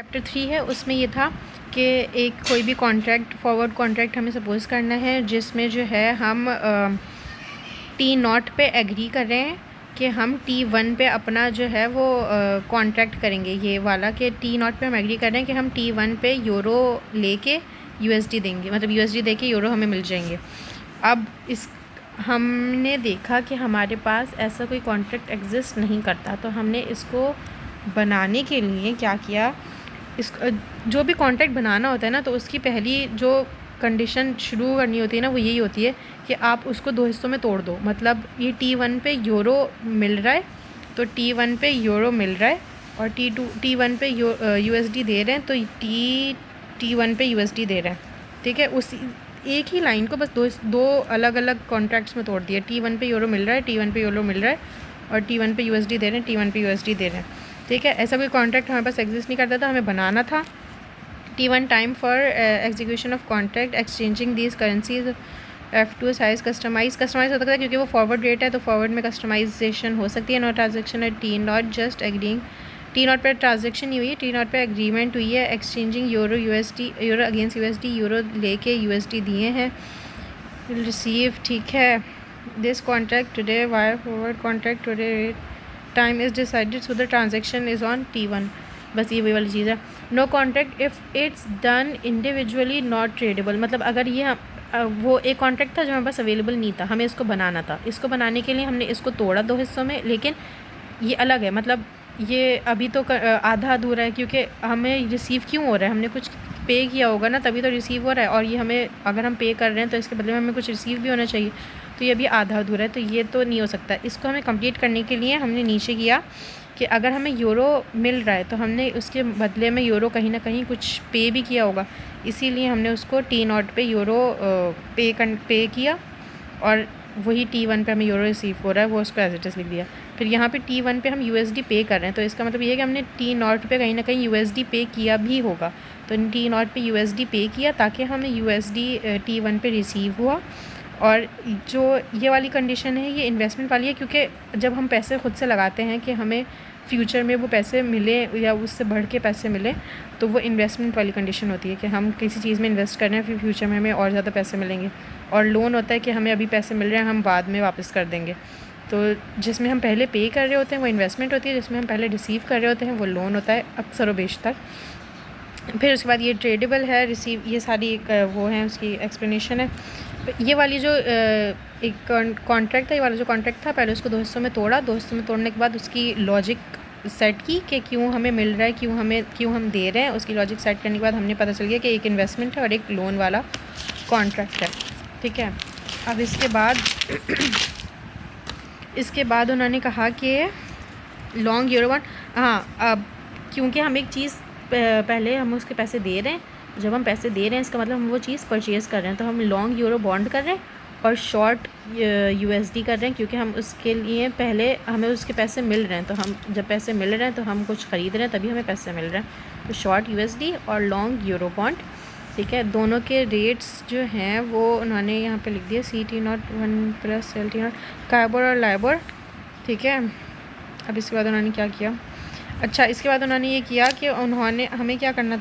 Chapter 3 है, उसमें ये था कि एक कोई भी कॉन्ट्रैक्ट, फॉरवर्ड कॉन्ट्रैक्ट हमें सपोज़ करना है जिसमें जो है हम T0 पे एग्री कर रहे हैं कि हम T1 पे अपना जो है वो कॉन्ट्रैक्ट करेंगे, ये वाला कि T0 पे हम एग्री कर रहे हैं कि हम T1 पे यूरो लेके USD देंगे, मतलब USD देके यूरो हमें मिल जाएंगे। अब इस हमने देखा कि हमारे पास ऐसा कोई कॉन्ट्रैक्ट एग्जिस्ट नहीं करता, तो हमने इसको बनाने के लिए क्या किया, इस जो भी कॉन्ट्रैक्ट बनाना होता है ना, तो उसकी पहली जो कंडीशन शुरू करनी होती है ना, वो यही होती है कि आप उसको दो हिस्सों में तोड़ दो। मतलब ये T1 पे यूरो मिल रहा है, तो T1 पे यूरो मिल रहा है, और T1 पे USD दे रहे हैं, तो T1 पे USD दे रहे हैं। ठीक है, उसी एक ही लाइन को बस दो अलग अलग कॉन्ट्रैक्ट्स में तोड़ दिया। T1 पे यूरो मिल रहा है, T1 पे यूरो मिल रहा है, और T1 पे USD दे रहे हैं, T1 पे USD दे रहे हैं। ठीक है, ऐसा कोई कॉन्ट्रैक्ट हमारे पास एग्जिस्ट नहीं करता था, हमें बनाना था। T1 time for execution of contract exchanging these currencies. F2 size customize हो सकता है क्योंकि वो फॉरवर्ड रेट है, तो फॉरवर्ड में कस्टमाइजेशन हो सकती है। नो ट्रांजेक्शन है T0 just agreeing. T0 per transaction नहीं हुई है, T0 पर एग्रीमेंट हुई है। Exchanging euro against USD, euro लेके USD दिए हैं, रिसीव। ठीक है, this contract today wire forward contract today time is decided so the transaction is on T1। बस ये वही वाली चीज़ है। No contract if it's done individually not tradable. मतलब अगर ये वो एक कॉन्ट्रैक्ट था जो हमारे पास अवेलेबल नहीं था, हमें इसको बनाना था। इसको बनाने के लिए हमने इसको तोड़ा दो हिस्सों में, लेकिन ये अलग है। मतलब ये अभी तो आधा अधूरा है, क्योंकि हमें रिसीव क्यों हो रहा है, हमने कुछ पे किया होगा ना, तभी तो रिसीव हो रहा है। और ये हमें, अगर हम पे कर रहे हैं तो इसके बदले में हमें कुछ रिसीव भी होना चाहिए, तो ये अभी आधा अधूरा है, तो ये तो नहीं हो सकता। इसको हमें कंप्लीट करने के लिए हमने नीचे किया कि अगर हमें यूरो मिल रहा है तो हमने उसके बदले में यूरो कहीं ना कहीं कुछ पे भी किया होगा, इसीलिए हमने उसको T0 पे यूरो पे किया, और वही T1 पे हमें यूरो रिसीव हो रहा है, वो उसको एज इट इज़ लिख दिया। फिर यहाँ पे T1 पे हम USD पे कर रहे हैं, तो इसका मतलब ये है कि हमने T0 पे कहीं ना कहीं USD पे किया भी होगा। तो T0 पे USD पे किया ताकि हमें USD T1 पे रिसीव हुआ। और जो ये वाली कंडीशन है, ये इन्वेस्टमेंट वाली है, क्योंकि जब हम पैसे खुद से लगाते हैं कि हमें फ्यूचर में वो पैसे मिले या उससे बढ़ के पैसे मिले, तो वो इन्वेस्टमेंट वाली कंडीशन होती है कि हम किसी चीज़ में इन्वेस्ट कर रहे हैं, फिर फ्यूचर में हमें और ज़्यादा पैसे मिलेंगे। और लोन होता है कि हमें अभी पैसे मिल रहे हैं, हम बाद में वापस कर देंगे। तो जिसमें हम पहले पे कर रहे होते हैं वो इन्वेस्टमेंट होती है, जिसमें हम पहले रिसीव कर रहे होते हैं वो लोन होता है, अक्सर व बेशतर। फिर उसके बाद ये ट्रेडेबल है, रिसीव, ये सारी वो है, उसकी एक्सप्लेनेशन है। ये वाली जो एक कॉन्ट्रैक्ट था, ये वाला जो कॉन्ट्रैक्ट था, पहले उसको दो हिस्सों में तोड़ा, दो हिस्सों में तोड़ने के बाद उसकी लॉजिक सेट की कि क्यों हमें मिल रहा है, क्यों हम दे रहे हैं। उसकी लॉजिक सेट करने के बाद हमने पता चल गया कि एक इन्वेस्टमेंट है और एक लोन वाला कॉन्ट्रैक्ट है। ठीक है, अब इसके बाद उन्होंने कहा कि लॉन्ग यूरो बॉन्ड। हाँ, अब क्योंकि हम एक चीज़ पहले हम उसके पैसे दे रहे हैं, जब हम पैसे दे रहे हैं इसका मतलब हम वो चीज़ परचेज़ कर रहे हैं, तो हम लॉन्ग यूरो बॉन्ड कर रहे हैं और शॉर्ट USD कर रहे हैं, क्योंकि हम उसके लिए पहले हमें उसके पैसे मिल रहे हैं। तो हम जब पैसे मिल रहे हैं तो हम कुछ ख़रीद रहे हैं, तभी हमें पैसे मिल रहे हैं। तो शॉर्ट USD और लॉन्ग यूरो बॉन्ड। ठीक है, दोनों के रेट्स जो हैं वो उन्होंने यहाँ पे लिख दिया, CT0 1 + LT0, कार्बोर और लाइबोर। ठीक है, अब इसके बाद उन्होंने क्या किया, अच्छा इसके बाद उन्होंने ये किया कि उन्होंने हमें क्या करना था,